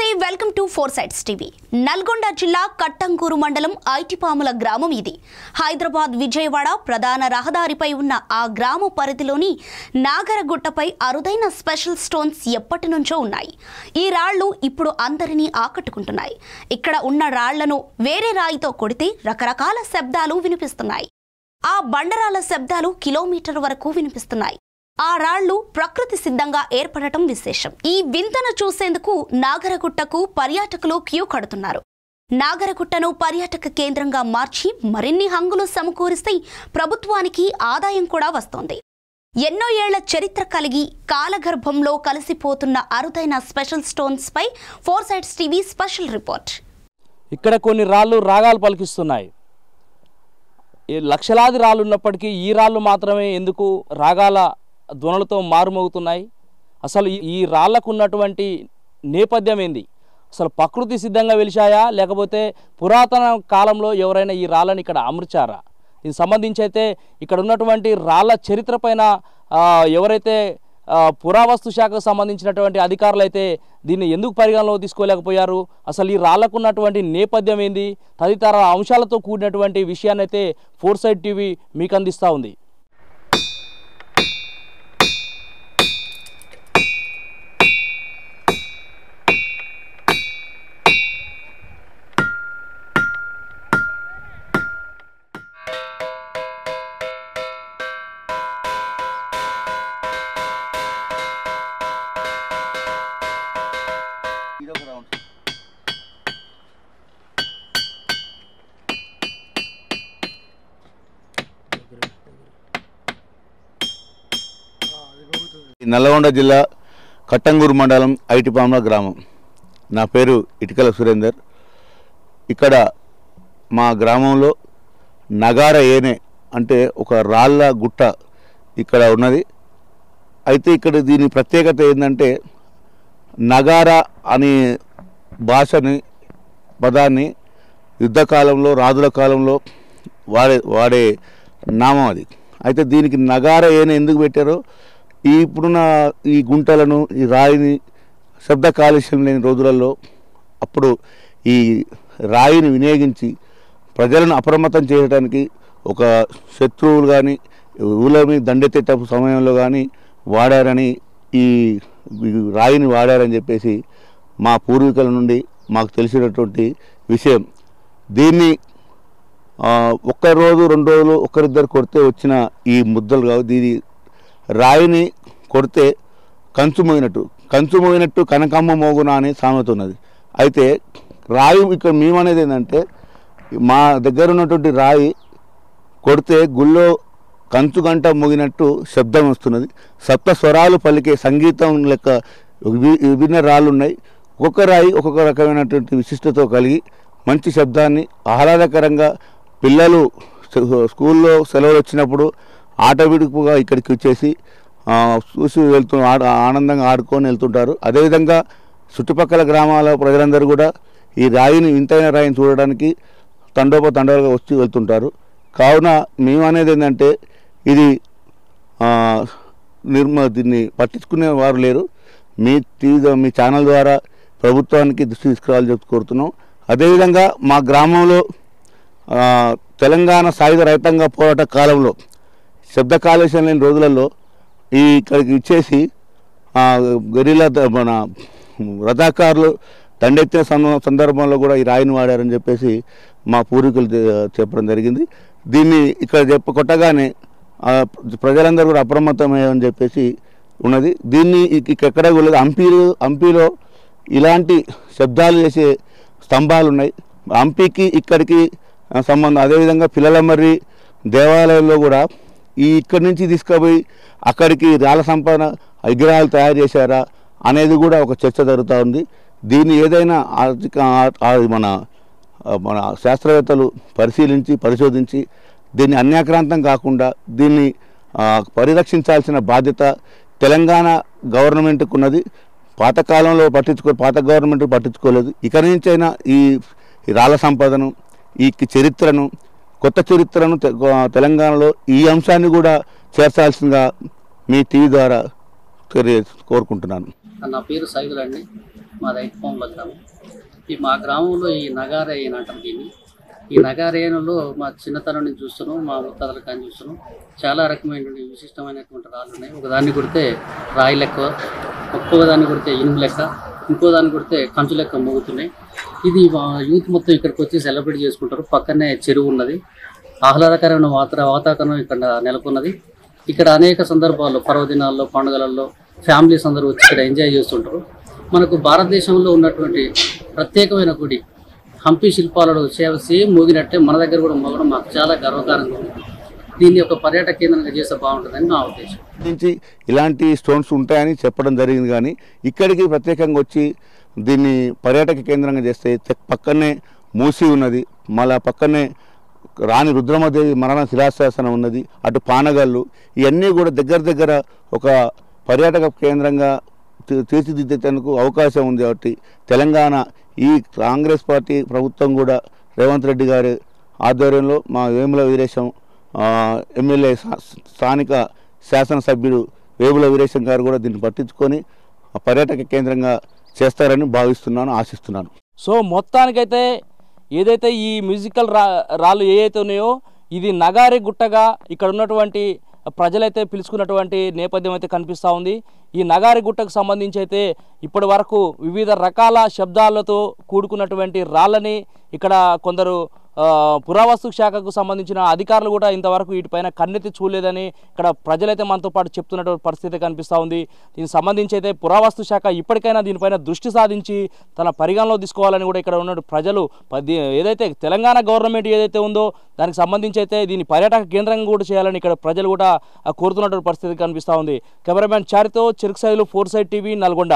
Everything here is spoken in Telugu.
Welcome to four sides TV. Nalgonda జిల్లా కట్టంగూరు మండలం ఐటిపాముల గ్రామం ఇది. హైదరాబాద్ విజయవాడ ప్రధాన రహదారిపై ఉన్న ఆ గ్రామ పరిధిలోని నాగరగుట్టపై అరుదైన స్పెషల్ స్టోన్స్ ఎప్పటి నుంచో ఉన్నాయి. ఈ రాళ్లు ఇప్పుడు అందరినీ ఆకట్టుకుంటున్నాయి. ఇక్కడ ఉన్న రాళ్లను వేరే రాయితో కొడితే రకరకాల శబ్దాలు వినిపిస్తున్నాయి. ఆ బండరాల శబ్దాలు కిలోమీటర్ వరకు వినిపిస్తున్నాయి. ఆ రాళ్లు ప్రకృతి సిద్ధంగా ఏర్పడటం విశేషం. ఈ వింతను చూసేందుకు నాగరగుట్టకు పర్యాటకులు క్యూ కడుతున్నారు. నాగరగుట్టను పర్యాటక కేంద్రంగా మార్చి మరిన్ని హంగులు సమకూరిస్తే ప్రభుత్వానికి ఆదాయం కూడా వస్తోంది. ఎన్నో ఏళ్ల చరిత్ర కలిగి కాలగర్భంలో కలిసిపోతున్న అరుదైన స్పెషల్ స్టోన్స్ పై four sides TV special report. ఇక్కడ కొన్ని రాళ్ళు రాగాలు పలికిస్తున్నాయి. లక్షలాది రాళ్ళు ఉన్నప్పటికీ ఈ రాళ్ళు మాత్రమే ఎందుకు రాగాల ధ్వనులతో మారుమోగుతున్నాయి? అసలు ఈ రాళ్లకు ఉన్నటువంటి నేపథ్యం ఏంది? అసలు ప్రకృతి సిద్ధంగా వెలిశాయా, లేకపోతే పురాతన కాలంలో ఎవరైనా ఈ రాళ్ళని ఇక్కడ అమర్చారా? దీనికి సంబంధించి అయితే ఇక్కడ ఉన్నటువంటి రాళ్ల చరిత్ర పైన ఎవరైతే పురావస్తు శాఖకు సంబంధించినటువంటి అధికారులు అయితే దీన్ని ఎందుకు పరిగణలో తీసుకోలేకపోయారు? అసలు ఈ రాళ్లకు ఉన్నటువంటి నేపథ్యం ఏంది? తదితర అంశాలతో కూడినటువంటి విషయాన్ని అయితే ఫోర్ సైడ్ టీవీ మీకు అందిస్తూ ఉంది. నల్గొండ జిల్లా కట్టంగూరు మండలం ఐటిపాముల గ్రామం. నా పేరు ఇటికల సురేందర్. ఇక్కడ మా గ్రామంలో నగార ఏనే అంటే ఒక రాళ్ళ గుట్ట ఇక్కడ ఉన్నది. అయితే ఇక్కడ దీని ప్రత్యేకత ఏంటంటే నగార అనే భాషని పదాన్ని యుద్ధకాలంలో రాజుల కాలంలో వాడే నామం అది. అయితే దీనికి నగార ఏనే ఎందుకు పెట్టారో, ఇప్పుడున్న ఈ గుంటలను ఈ రాయిని శబ్ద కాలుష్యం లేని రోజులలో అప్పుడు ఈ రాయిని వినియోగించి ప్రజలను అప్రమత్తం చేయడానికి ఒక శత్రువులు కానీ ఊళ్ళని దండెత్తే సమయంలో కానీ వాడారని ఈ రాయిని వాడారని చెప్పేసి మా పూర్వీకుల నుండి మాకు తెలిసినటువంటి విషయం. దీన్ని ఒక్కరోజు 2 రోజులు ఒకరిద్దరు కొడితే వచ్చిన ఈ ముద్దలు కావు. దీని రాయిని కొడితే కంచు మోగినట్టు కనకమ్మ మోగున అనే సామెత ఉన్నది. అయితే రాయి ఇక్కడ మేమనేది ఏంటంటే మా దగ్గర ఉన్నటువంటి రాయి కొడితే గుళ్ళో కంచు గంట మోగినట్టు శబ్దం వస్తున్నది. సప్త స్వరాలు పలికే సంగీతం లెక్క విభిన్న రాళ్ళు ఉన్నాయి. ఒక్కొక్క రాయి ఒక్కొక్క రకమైనటువంటి విశిష్టతో కలిగి మంచి శబ్దాన్ని ఆహ్లాదకరంగా పిల్లలు స్కూల్లో సెలవులు వచ్చినప్పుడు ఆట విడుపుగా ఇక్కడికి వచ్చేసి చూసి ఆనందంగా ఆడుకొని వెళ్తుంటారు. అదేవిధంగా చుట్టుపక్కల గ్రామాల ప్రజలందరూ కూడా ఈ రాయిని వింతైన రాయిని చూడడానికి తండోపతండాలుగా వచ్చి వెళ్తుంటారు. కావున మేము అనేది ఏంటంటే ఇది దీన్ని పట్టించుకునే వారు లేరు. మీ ఛానల్ ద్వారా ప్రభుత్వానికి దృష్టి తీసుకురావాలని చెప్పి కోరుతున్నాం. అదేవిధంగా మా గ్రామంలో తెలంగాణ సాయుధ రైతాంగ పోరాట కాలంలో శబ్ద కాలుష్యం లేని రోజులలో ఇక్కడికి ఇచ్చేసి గెరిల్లా మన రథాకారులు దండెత్తిన సందర్భంలో కూడా ఈ రాయిని వాడారని చెప్పేసి మా పూర్వీకులు చెప్పడం జరిగింది. దీన్ని ఇక్కడ కొట్టగానే ప్రజలందరూ కూడా అప్రమత్తమయ్యారని చెప్పేసి ఉన్నది. దీన్ని ఎక్కడ కూడా హంపీలో ఇలాంటి శబ్దాలు చేసే స్తంభాలు ఉన్నాయి. హంపీకి ఇక్కడికి సంబంధం. అదేవిధంగా పిల్లలమర్రి దేవాలయంలో కూడా ఇక్కడి నుంచి తీసుకుపోయి అక్కడికి రాళ్ళ సంపద విగ్రహాలు తయారు చేశారా అనేది కూడా ఒక చర్చ జరుగుతూ ఉంది. దీన్ని ఏదైనా మన శాస్త్రవేత్తలు పరిశోధించి దీన్ని అన్యాక్రాంతం కాకుండా దీన్ని పరిరక్షించాల్సిన బాధ్యత తెలంగాణ గవర్నమెంట్కు ఉన్నది. పాత గవర్నమెంట్ పట్టించుకోలేదు. ఇక నుంచైనా ఈ రాళ్ళ సంపదను, ఈ చరిత్రను, కొత్త చరిత్రను తెలంగాణలో ఈ అంశాన్ని కూడా చేర్చాల్సిందిగా మీ టీవీ ద్వారా కోరుకుంటున్నాను. నా పేరు సైదుల్ అండి. మాది ఐటిపాముల గ్రామం. మా గ్రామంలో ఈ నగారేయన్ అంటారు దీన్ని. ఈ నగారేయన్లో మా చిన్నతనం నుంచి చూస్తున్నాం, మా ముత్తాతల కానీ చూస్తున్నాం. చాలా రకమైనటువంటి విశిష్టమైనటువంటి రాళ్ళు ఉన్నాయి. ఒకదాన్ని కొడితే రాయి లెక్క, ఒక్కొక్క దాన్ని కొడితే ఇనుము లెక్క, ఇంకో దాన్ని కొడితే కంచు లెక్క మోగుతున్నాయి. ఇది యూత్ మొత్తం ఇక్కడికి వచ్చి సెలబ్రేట్ చేసుకుంటారు. పక్కనే చెరువు ఉన్నది. ఆహ్లాదకరమైన వాతావరణం ఇక్కడ నెలకొన్నది. ఇక్కడ అనేక సందర్భాల్లో, పర్వదినాల్లో, పండుగలలో ఫ్యామిలీస్ అందరూ వచ్చి ఇక్కడ ఎంజాయ్ చేస్తుంటారు. మనకు భారతదేశంలో ఉన్నటువంటి ప్రత్యేకమైన గుడి హంపి శిల్పాలలో సేమ్ మోగినట్టే మన దగ్గర కూడా మోగడం మాకు చాలా గర్వకారంగా ఉంది. దీన్ని ఒక పర్యాటక కేంద్రంగా చేస్తే బాగుంటుందని నా ఉద్దేశం. నుంచి ఇలాంటి స్టోన్స్ ఉంటాయని చెప్పడం జరిగింది, కానీ ఇక్కడికి ప్రత్యేకంగా వచ్చి దీన్ని పర్యాటక కేంద్రంగా చేస్తే పక్కనే మూసి ఉన్నది, మళ్ళా పక్కనే రాణి రుద్రమదేవి మరణ శిలాశాసనం ఉన్నది, అటు పానగల్లు, ఇవన్నీ కూడా దగ్గర ఒక పర్యాటక కేంద్రంగా తీర్చిదిద్దేందుకు అవకాశం ఉంది. కాబట్టి తెలంగాణ ఈ కాంగ్రెస్ పార్టీ ప్రభుత్వం కూడా రేవంత్ రెడ్డి గారి ఆధ్వర్యంలో మా వేముల వీరేశం ఎమ్మెల్యే స్థానిక శాసనసభ్యుడు వేముల వీరేశం గారు కూడా దీన్ని పట్టించుకొని పర్యాటక కేంద్రంగా చేస్తారని భావిస్తున్నాను, ఆశిస్తున్నాను. సో మొత్తానికైతే ఏదైతే ఈ మ్యూజికల్ రాళ్ళు ఏవైతే ఉన్నాయో ఇది నగారి గుట్టగా ఇక్కడ ఉన్నటువంటి ప్రజలైతే పిలుచుకున్నటువంటి నేపథ్యం అయితే కనిపిస్తూ ఉంది. ఈ నగారి గుట్టకు సంబంధించి అయితే ఇప్పటి వరకు వివిధ రకాల శబ్దాలతో కూడుకున్నటువంటి రాళ్ళని ఇక్కడ కొందరు పురావస్తు శాఖకు సంబంధించిన అధికారులు కూడా ఇంతవరకు వీటిపైన కన్నెత్తి చూడలేదని ఇక్కడ ప్రజలైతే మనతో పాటు చెప్తున్నటువంటి పరిస్థితి కనిపిస్తూ ఉంది. దీనికి సంబంధించి అయితే పురావస్తు శాఖ ఇప్పటికైనా దీనిపైన దృష్టి సాధించి తన పరిగణలో తీసుకోవాలని కూడా ఇక్కడ ఉన్న ప్రజలు ఏదైతే తెలంగాణ గవర్నమెంట్ ఏదైతే ఉందో దానికి సంబంధించి అయితే దీన్ని పర్యాటక కేంద్రంగా కూడా చేయాలని ఇక్కడ ప్రజలు కూడా కోరుతున్నటువంటి పరిస్థితి కనిపిస్తూ ఉంది. కెమెరామ్యాన్ చారితో చెరుకు సైలు 4 సైడ్ టీవీ నల్గొండ.